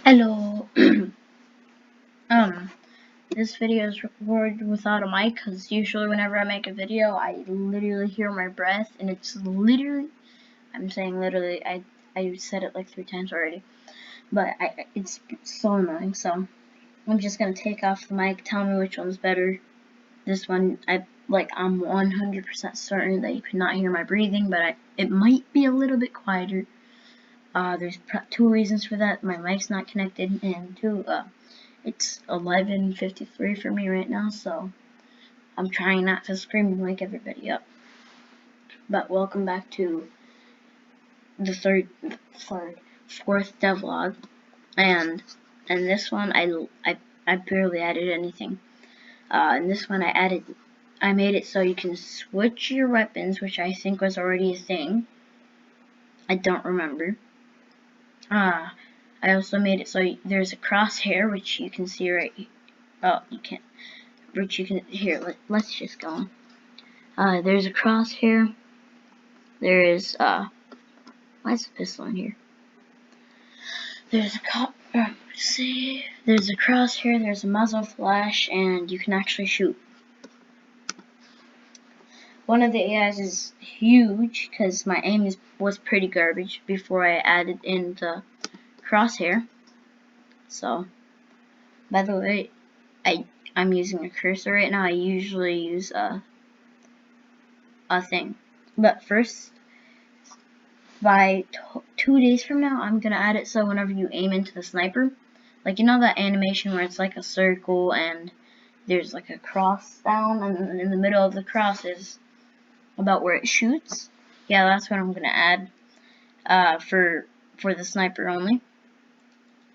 Hello. um, this video is recorded without a mic because usually whenever I make a video, I literally hear my breath, and it's literally, I'm saying literally, I said it like 3 times already, but it's so annoying. So I'm just gonna take off the mic. Tell me which one's better. This one, I'm 100% certain that you could not hear my breathing, but it might be a little bit quieter. There's 2 reasons for that. My mic's not connected, and 2, it's 11:53 for me right now, so I'm trying not to scream and wake everybody up. But welcome back to the fourth devlog, and in this one I barely added anything. In this one I made it so you can switch your weapons, which I think was already a thing. I don't remember. I also made it so there's a crosshair, which you can see right here. Oh, you can't. Which you can, here, let's just go on. There's a crosshair. There is, why is the pistol in here? There's there's a crosshair, there's a muzzle flash, and you can actually shoot. One of the AIs is huge, because my aim was pretty garbage before I added in the crosshair. So, by the way, I'm using a cursor right now. I usually use a thing. But first, by 2 days from now, I'm gonna add it so whenever you aim into the sniper, like, you know that animation where it's like a circle and there's like a cross down, and in the middle of the cross is about where it shoots? Yeah, that's what I'm gonna add for the sniper only.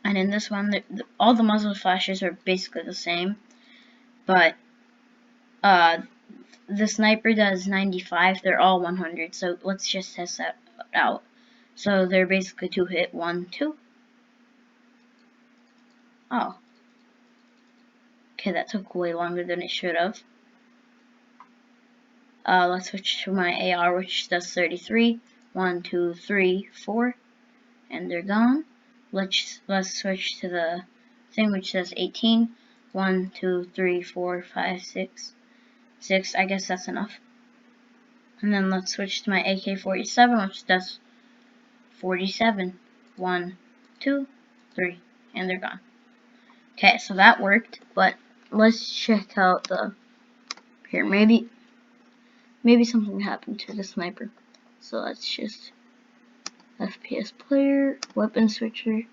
And in this one, all the muzzle flashes are basically the same, but the sniper does 95, they're all 100, so let's just test that out. So they're basically 2 hit, 1, 2. Oh. Okay, that took way longer than it should have. Let's switch to my AR, which does 33. 1, 2, 3, 4. And they're gone. Let's switch to the thing which says 18. 1, 2, 3, 4, 5, 6. 6, I guess that's enough. And then let's switch to my AK-47, which does 47. 1, 2, 3. And they're gone. Okay, so that worked, but let's check out the... Here, maybe something happened to the sniper. So let's just FPS player, weapon switcher,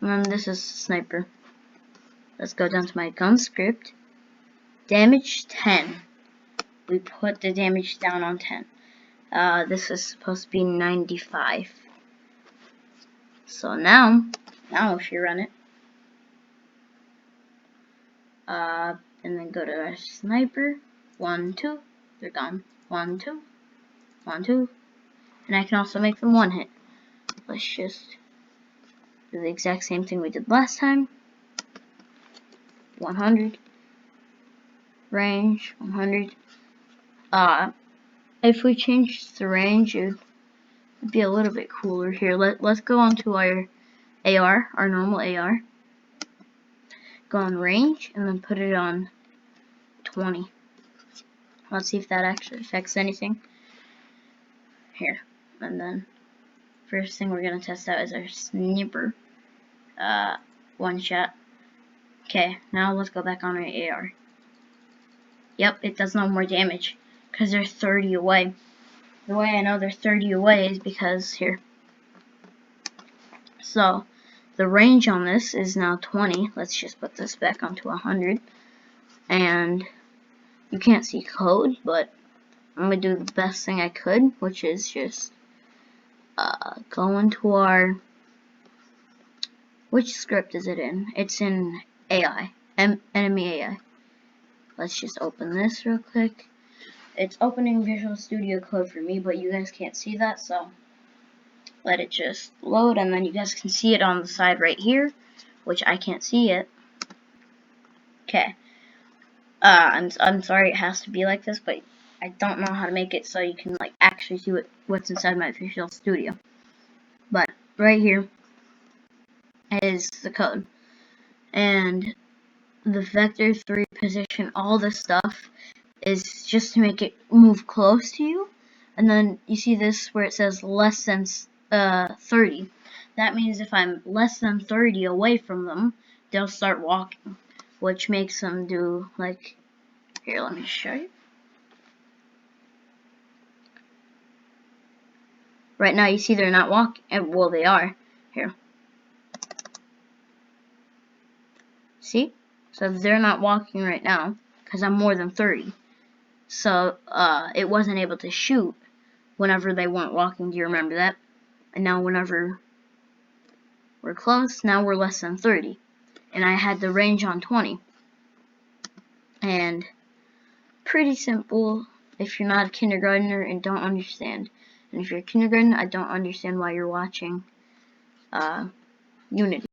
and then this is sniper. Let's go down to my gun script. Damage 10. We put the damage down on 10. This is supposed to be 95. So now if you run it, and then go to our sniper, 1, 2, they're gone. 1, 2, 1, 2, and I can also make them 1 hit. Let's just do the exact same thing we did last time. 100. Range, 100. If we change the range, it would be a little bit cooler here. Let's go on to our AR, our normal AR. Go on range, and then put it on 20. Let's see if that actually affects anything. Here. And then, first thing we're going to test out is our sniper. 1 shot. Okay, now let's go back on our AR. Yep, it does no more damage, because they're 30 away. The way I know they're 30 away is because, here. So, the range on this is now 20. Let's just put this back onto 100. And you can't see code, but I'm going to do the best thing I could, which is just go into our... Which script is it in? It's in AI. Enemy AI. Let's just open this real quick. It's opening Visual Studio Code for me, but you guys can't see that, so let it just load, and then you guys can see it on the side right here, which I can't see yet. Okay. I'm sorry it has to be like this, but I don't know how to make it so you can like actually see what's inside my Visual Studio. But right here, is the code. And the vector 3 position, all this stuff is just to make it move close to you. And then you see this where it says less than 30. That means if I'm less than 30 away from them, they'll start walking, which makes them do, like, here, let me show you. Right now you see they're not walking. Well, they are. Here. See? So they're not walking right now because I'm more than 30. So it wasn't able to shoot whenever they weren't walking. Do you remember that? And now whenever we're close, now we're less than 30. And I had the range on 20. And pretty simple if you're not a kindergartner and don't understand. And if you're a kindergartner, I don't understand why you're watching Unity.